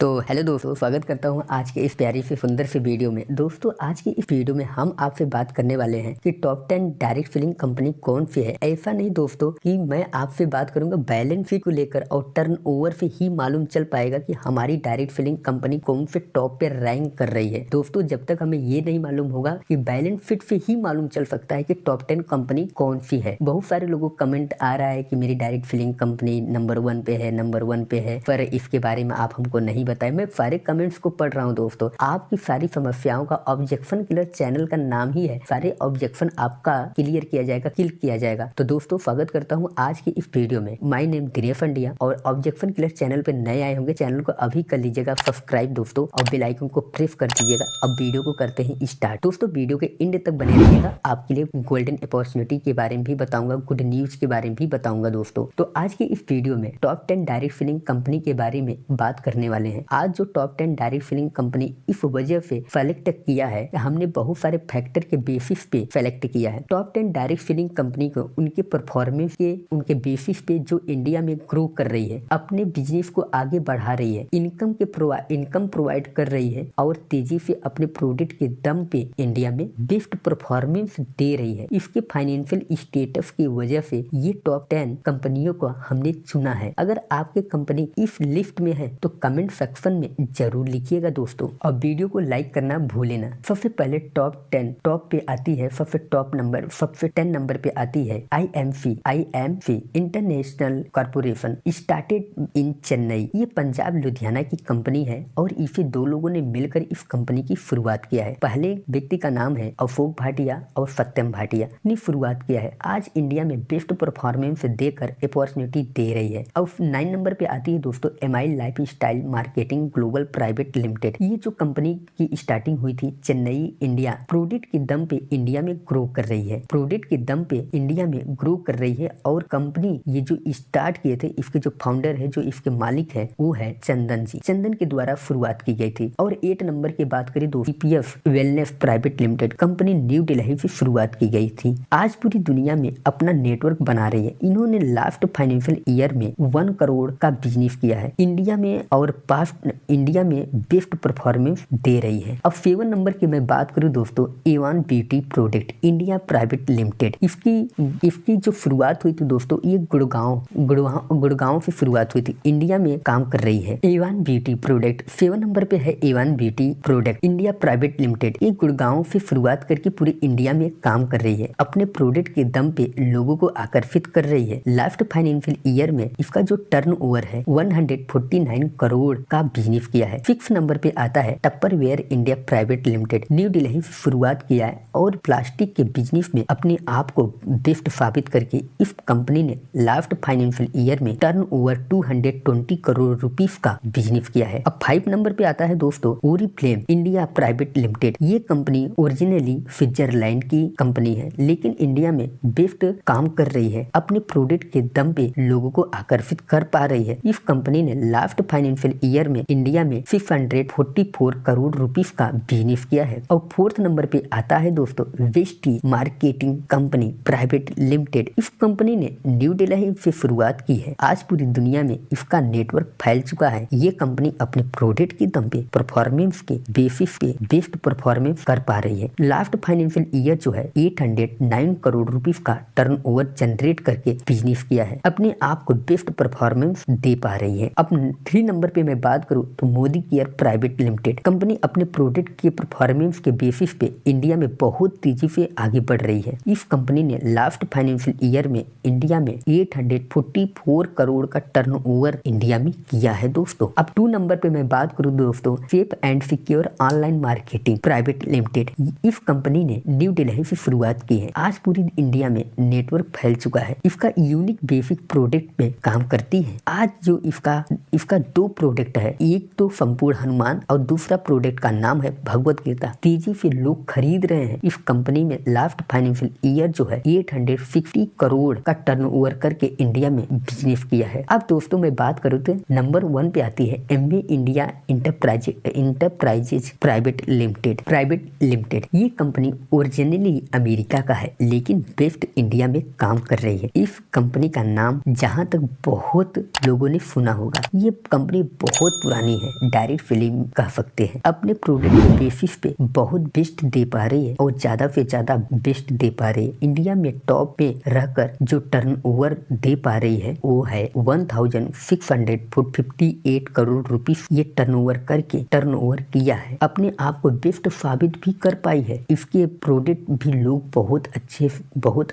तो हेलो दोस्तों, स्वागत करता हूं आज के इस प्यारी से सुंदर से वीडियो में। दोस्तों, आज की इस वीडियो में हम आपसे बात करने वाले हैं कि टॉप 10 डायरेक्ट सेलिंग कंपनी कौन सी है। ऐसा नहीं दोस्तों कि मैं आपसे बात करूंगा बैलेंस शीट को लेकर और टर्नओवर से ही मालूम चल पाएगा कि हमारी डायरेक्ट सेलिंग कंपनी कौन से टॉप पे रैंक कर रही है। दोस्तों, जब तक हमें ये नहीं मालूम होगा कि बैलेंस शीट से ही मालूम चल सकता है कि टॉप 10 कंपनी कौन सी है। बहुत सारे लोगों को कमेंट आ रहा है कि मेरी डायरेक्ट सेलिंग कंपनी नंबर 1 पे है, नंबर 1 पे है, पर इसके बारे में आप हमको नहीं बताए। मैं सारे कमेंट्स को पढ़ रहा हूँ दोस्तों। आपकी सारी समस्याओं का ऑब्जेक्शन क्लियर चैनल का नाम ही है। सारे ऑब्जेक्शन आपका क्लियर किया जाएगा, किल किया जाएगा। तो दोस्तों, स्वागत करता हूँ आज की इस वीडियो में। माय नेम दिनेश पंडिया और ऑब्जेक्शन क्लियर चैनल पे नए आए होंगे, चैनल को अभी कर लीजिएगा सब्सक्राइब दोस्तों और बेल आइकन को प्रेस कर दीजिएगा। अब वीडियो को करते हैं स्टार्ट। दोस्तों, वीडियो के एंड तक बने रहिएगा, आपके लिए गोल्डन अपॉर्चुनिटी के बारे में भी बताऊंगा, गुड न्यूज के बारे में भी बताऊंगा दोस्तों। तो आज की इस वीडियो में टॉप 10 डायरेक्ट सेलिंग कंपनी के बारे में बात करने वाले हैं। आज जो टॉप 10 डायरेक्ट सेलिंग कंपनी इस वजह से सेलेक्ट किया है, हमने बहुत सारे फैक्टर के बेसिस पे सेलेक्ट किया है। टॉप 10 डायरेक्ट सेलिंग कंपनी को उनके परफॉर्मेंस के उनके बेसिस पे जो इंडिया में ग्रो कर रही है, अपने बिजनेस को आगे बढ़ा रही है, इनकम प्रोवाइड कर रही है और तेजी से अपने प्रोडक्ट के दम पे इंडिया में बेस्ट परफॉर्मेंस दे रही है। इसके फाइनेंशियल स्टेटस की वजह से ये टॉप 10 कंपनियों को हमने चुना है। अगर आपके कंपनी इस लिस्ट में है तो कमेंट सेक्शन में जरूर लिखिएगा दोस्तों, और वीडियो को लाइक करना भूले ना। सबसे पहले टॉप 10 टॉप पे आती है, सबसे टॉप नंबर सबसे 10 नंबर पे आती है IMC international corporation, started in Chennai. ये पंजाब लुधियाना की कंपनी है और इसे दो लोगों ने मिलकर इस कंपनी की शुरुआत किया है। पहले व्यक्ति का नाम है अशोक भाटिया और सत्यम भाटिया ने शुरुआत किया है। आज इंडिया में बेस्ट परफॉर्मेंस देकर अपॉर्चुनिटी दे रही है। और 9 नंबर पे आती है दोस्तों MI life style marketing global private limited. ये जो कंपनी की स्टार्टिंग हुई थी चेन्नई इंडिया, प्रोडक्ट के दम पे इंडिया में ग्रो कर रही है, प्रोडक्ट के दम पे इंडिया में ग्रो कर रही है। और कंपनी ये जो स्टार्ट किए थे, इसके जो फाउंडर है, जो इसके मालिक है, वो है चंदन जी। चंदन के द्वारा शुरुआत की गई थी। और 8 नंबर की बात करें दोस्तों, PPF wellness private limited company new Delhi से शुरुआत की गई थी। आज पूरी दुनिया में अपना नेटवर्क बना रही है। इन्होंने लास्ट फाइनेंशियल ईयर में 1 करोड़ का बिजनेस किया है इंडिया में और पास्ट इंडिया में बेस्ट परफॉर्मेंस दे रही है। अब 7 नंबर की मैं बात करूं दोस्तों, Evan beauty product India private limited. इसकी जो शुरुआत हुई थी दोस्तों, ये गुड़गांव से शुरुआत हुई थी, इंडिया में काम कर रही है। एवान ब्यूटी प्रोडक्ट 7 नंबर पे है। Evan beauty product India private limited, ये गुड़गांव से शुरुआत करके पूरे इंडिया में काम कर रही है। अपने प्रोडक्ट के दम पे लोगों को आकर्षित कर रही है। लास्ट फाइनेंशियल ईयर में इसका जो टर्नओवर है 149 करोड़ का बिजनेस किया है। 6 नंबर पे आता है Tupperware India private limited, New Delhi से शुरुआत किया है और प्लास्टिक के बिजनेस में अपने आप को बेस्ट साबित करके इस कंपनी ने लास्ट फाइनेंशियल ईयर में टर्नओवर 220 करोड़ रुपीस का बिजनेस किया है। अब 5 नंबर पे आता है दोस्तों ओरिफ्लेम इंडिया प्राइवेट लिमिटेड। ये कंपनी ओरिजिनली स्विट्जरलैंड की कंपनी है, लेकिन इंडिया में बेस्ट काम कर रही है। अपने प्रोडक्ट के दम पे लोगों को आकर्षित कर पा रही है। इस कंपनी ने लास्ट फाइनेंशियल ईयर में इंडिया में 644 करोड़ रुपीस का बिजनेस किया है। और 4th नंबर पे आता है दोस्तों वेस्टी मार्केटिंग कंपनी प्राइवेट लिमिटेड। इस कंपनी ने न्यू दिल्ली से शुरुआत की है। आज पूरी दुनिया में इसका नेटवर्क फैल चुका है। ये कंपनी अपने प्रोडक्ट के दम पे परफॉर्मेंस के बेसिस पे बेस्ट परफॉर्मेंस कर पा रही है। लास्ट फाइनेंशियल ईयर जो है 809 करोड़ रुपीस का टर्नओवर जनरेट करके बिजनेस किया है। अपने आप को बेस्ट परफॉर्मेंस दे पा रही है। अब 3 नंबर पे मैं बात करूं तो Modi care private limited company अपने प्रोडक्ट के परफॉर्मेंस के बेसिस पे इंडिया में बहुत तेजी से आगे बढ़ रही है। इस कंपनी ने लास्ट फाइनेंशियल ईयर में इंडिया में 844 करोड़ का टर्नओवर इंडिया में किया है दोस्तों। अब 2 नंबर पे मैं बात करूं दोस्तों safe and secure online marketing private limited. इस कंपनी ने न्यू दिल्ली से शुरुआत की है। आज पूरी इंडिया में नेटवर्क फैल चुका है। इसका यूनिक बेसिक प्रोडक्ट में काम करती है। आज जो इसका 2 प्रोडक्ट है, एक तो संपूर्ण हनुमान और दूसरा प्रोडक्ट का नाम है भगवत गीता। तेजी से लोग खरीद रहे हैं। इस कंपनी में लास्ट फाइनेंशियल ईयर जो है 860 करोड़ का टर्नओवर करके इंडिया में बिजनेस किया है। अब दोस्तों मैं बात करूँ तो नंबर 1 पे आती है MB India enterprises private limited. ये कंपनी ओरिजिनली अमेरिका का है, लेकिन बेस्ट इंडिया में काम कर रही है। इस कंपनी का नाम जहां तक बहुत लोगों ने सुना होगा, ये कंपनी बहुत बहुत पुरानी है, डायरेक्ट फिलिंग कह सकते हैं। अपने प्रोडक्ट के बेसिस पे बहुत बेस्ट दे पा रही है और ज्यादा से ज्यादा बेस्ट दे पा रही है। इंडिया में टॉप पे रहकर जो टर्नओवर दे पा रही है वो है 1658 करोड़ रुपीस। ये टर्नओवर करके टर्नओवर किया है, अपने आप को बेस्ट साबित भी कर पाई है। इसके प्रोडक्ट भी लोग बहुत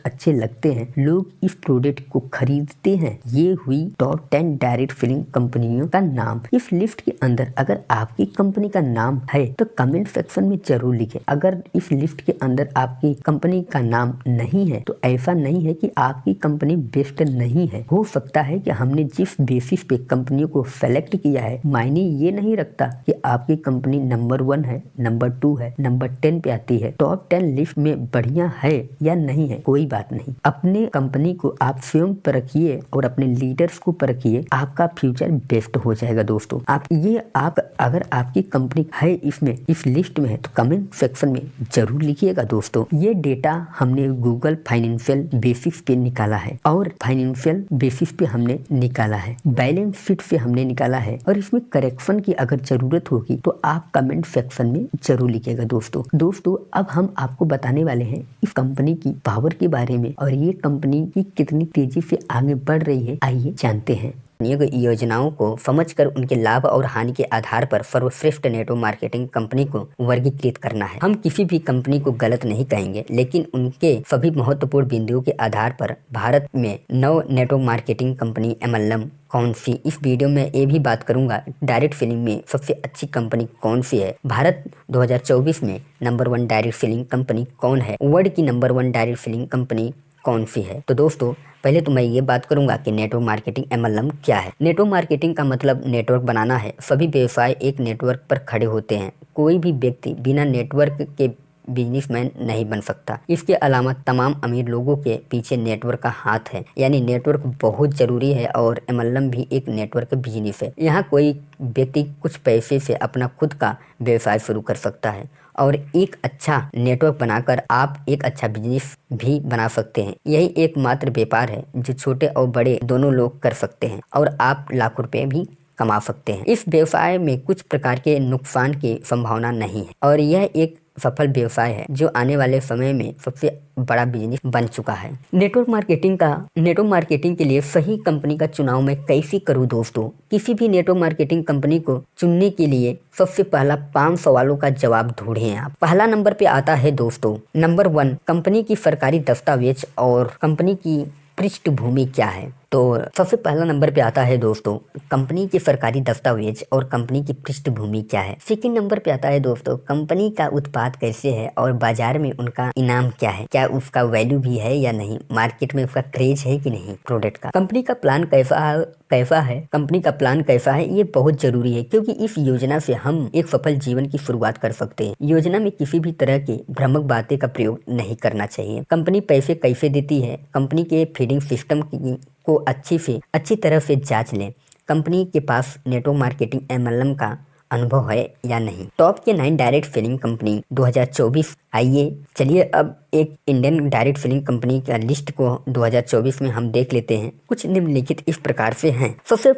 अच्छे लगते हैं, लोग इस प्रोडक्ट को खरीदते हैं। ये हुई टॉप 10 डायरेक्ट फिलिंग कंपनियों का नाम। इस लिस्ट के अंदर अगर आपकी कंपनी का नाम है तो कमेंट सेक्शन में जरूर लिखें। अगर इस लिस्ट के अंदर आपकी कंपनी का नाम नहीं है तो ऐसा नहीं है कि आपकी कंपनी बेस्ट नहीं है। हो सकता है कि हमने जिस बेसिस पे कंपनियों को सेलेक्ट किया है मायने ये नहीं रखता कि आपकी कंपनी नंबर 1 है, नंबर 2 है, नंबर 10 पे आती है। टॉप 10 लिस्ट में बढ़िया है या नहीं है कोई बात नहीं। अपने कंपनी को आप स्वयं परखिए और अपने लीडर्स को परखिए, आपका फ्यूचर बेस्ट हो जाएगा दोस्तों। आप अगर आपकी कंपनी है इसमें, इस लिस्ट में है तो कमेंट सेक्शन में जरूर लिखिएगा दोस्तों। ये डेटा हमने गूगल फाइनेंशियल बेसिस पे निकाला है और फाइनेंशियल बेसिस पे हमने निकाला है, बैलेंस शीट से हमने निकाला है और इसमें करेक्शन की अगर जरूरत होगी तो आप कमेंट सेक्शन में जरूर लिखिएगा दोस्तों। अब हम आपको बताने वाले हैं इस कंपनी की पावर के बारे में और ये कंपनी की कितनी तेजी से आगे बढ़ रही है, आइए जानते हैं। योजनाओं को समझकर उनके लाभ और हानि के आधार पर सर्वश्रेष्ठ नेटवर्क मार्केटिंग कंपनी को वर्गीकृत करना है। हम किसी भी कंपनी को गलत नहीं कहेंगे, लेकिन उनके सभी महत्वपूर्ण बिंदुओं के आधार पर भारत में नव नेटवर्क मार्केटिंग कंपनी एमएलएम कौन सी, इस वीडियो में ये भी बात करूंगा डायरेक्ट फिलिंग में सबसे अच्छी कंपनी कौन सी है, भारत 2024 में नंबर 1 डायरेक्ट फिलिंग कंपनी कौन है, वर्ल्ड की नंबर 1 डायरेक्ट फिलिंग कंपनी कौन सी है। तो दोस्तों पहले तो मैं ये बात करूंगा कि नेटवर्क मार्केटिंग एमएलएम क्या है। नेटवर्क मार्केटिंग का मतलब नेटवर्क बनाना है। सभी व्यवसाय एक नेटवर्क पर खड़े होते हैं। कोई भी व्यक्ति बिना नेटवर्क के बिजनेसमैन नहीं बन सकता। इसके अलावा तमाम अमीर लोगों के पीछे नेटवर्क का हाथ है, यानी नेटवर्क बहुत जरूरी है और एमएलएम भी एक नेटवर्क बिजनेस है। यहाँ कोई व्यक्ति कुछ पैसे से अपना खुद का व्यवसाय शुरू कर सकता है और एक अच्छा नेटवर्क बनाकर आप एक अच्छा बिजनेस भी बना सकते हैं। यही एकमात्र व्यापार है जो छोटे और बड़े दोनों लोग कर सकते हैं और आप लाखों रुपए भी कमा सकते हैं। इस व्यवसाय में कुछ प्रकार के नुकसान की संभावना नहीं है और यह एक सफल व्यवसाय है जो आने वाले समय में सबसे बड़ा बिजनेस बन चुका है। नेटवर्क मार्केटिंग के लिए सही कंपनी का चुनाव मैं कैसे करूं दोस्तों। किसी भी नेटवर्क मार्केटिंग कंपनी को चुनने के लिए सबसे पहला 5 सवालों का जवाब ढूंढें आप। पहला नंबर पे आता है दोस्तों, नंबर 1, कंपनी की सरकारी दस्तावेज और कंपनी की पृष्ठभूमि क्या है। तो सबसे पहला नंबर पे आता है दोस्तों कंपनी के सरकारी दस्तावेज और कंपनी की पृष्ठभूमि क्या है। सेकंड नंबर पे आता है दोस्तों कंपनी का उत्पाद कैसे है और बाजार में उनका इनाम क्या है, क्या उसका वैल्यू भी है या नहीं, मार्केट में उसका क्रेज है कि नहीं प्रोडक्ट का। कंपनी का प्लान कंपनी का प्लान कैसा है, ये बहुत जरूरी है क्योंकि इस योजना से हम एक सफल जीवन की शुरुआत कर सकते हैं। योजना में किसी भी तरह की भ्रामक बातें का प्रयोग नहीं करना चाहिए। कंपनी पैसे कैसे देती है, कंपनी के फीडिंग सिस्टम को अच्छी तरह से जांच लें। कंपनी के पास नेटवर्क मार्केटिंग एमएलएम का अनुभव है या नहीं। टॉप के 9 डायरेक्ट सेलिंग कंपनी 2024। आइए चलिए अब एक इंडियन डायरेक्ट सेलिंग कंपनी का लिस्ट को 2024 में हम देख लेते हैं। कुछ निम्नलिखित इस प्रकार से हैं। सबसे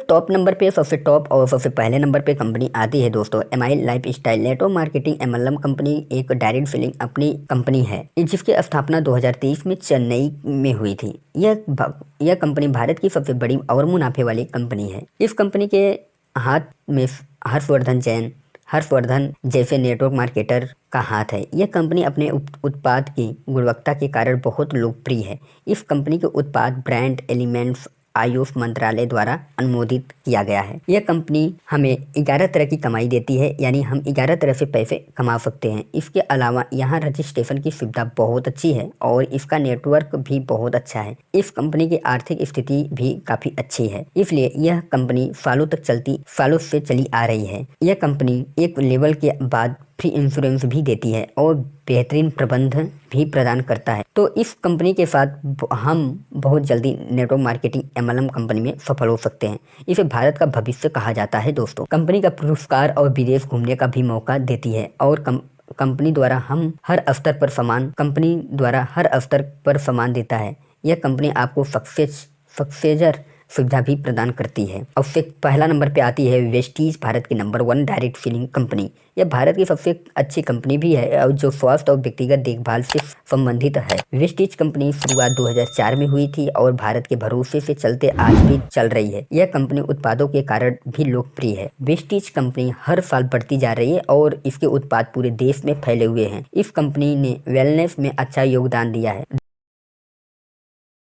टॉप और सबसे पहले नंबर पे कंपनी आती है दोस्तों MI life style. Network marketing MLM company एक डायरेक्ट सेलिंग अपनी कंपनी है जिसकी स्थापना 2023 में चेन्नई में हुई थी। यह कंपनी भारत की सबसे बड़ी और मुनाफे वाली कंपनी है। इस कंपनी के हाथ में हर्षवर्धन जैसे नेटवर्क मार्केटर का हाथ है। यह कंपनी अपने उत्पाद की गुणवत्ता के कारण बहुत लोकप्रिय है। इस कंपनी के उत्पाद ब्रांड एलिमेंट्स आयुष मंत्रालय द्वारा अनुमोदित किया गया है। यह कंपनी हमें 11 तरह की कमाई देती है, यानी हम 11 तरह से पैसे कमा सकते हैं। इसके अलावा यहाँ रजिस्ट्रेशन की सुविधा बहुत अच्छी है और इसका नेटवर्क भी बहुत अच्छा है। इस कंपनी की आर्थिक स्थिति भी काफी अच्छी है, इसलिए यह कंपनी सालों से चली आ रही है। यह कंपनी एक लेवल के बाद फ्री इंश्योरेंस भी देती है और बेहतरीन प्रबंधन भी प्रदान करता है। तो इस कंपनी के साथ हम बहुत जल्दी नेटवर्क मार्केटिंग एमएलएम कंपनी में सफल हो सकते हैं। इसे भारत का भविष्य कहा जाता है दोस्तों। कंपनी का पुरस्कार और विदेश घूमने का भी मौका देती है और कंपनी द्वारा हर स्तर पर सम्मान देता है। यह कंपनी आपको सक्सेसर सुविधा भी प्रदान करती है। और फिर पहला नंबर पे आती है वेस्टीज, भारत की नंबर 1 डायरेक्ट फिलिंग कंपनी। यह भारत की सबसे अच्छी कंपनी भी है और जो स्वास्थ्य और व्यक्तिगत देखभाल से संबंधित है। वेस्टीज कंपनी शुरुआत 2004 में हुई थी और भारत के भरोसे से चलते आज भी चल रही है। यह कंपनी उत्पादों के कारण भी लोकप्रिय है। वेस्टीज कंपनी हर साल बढ़ती जा रही है और इसके उत्पाद पूरे देश में फैले हुए हैं। इस कंपनी ने वेलनेस में अच्छा योगदान दिया है।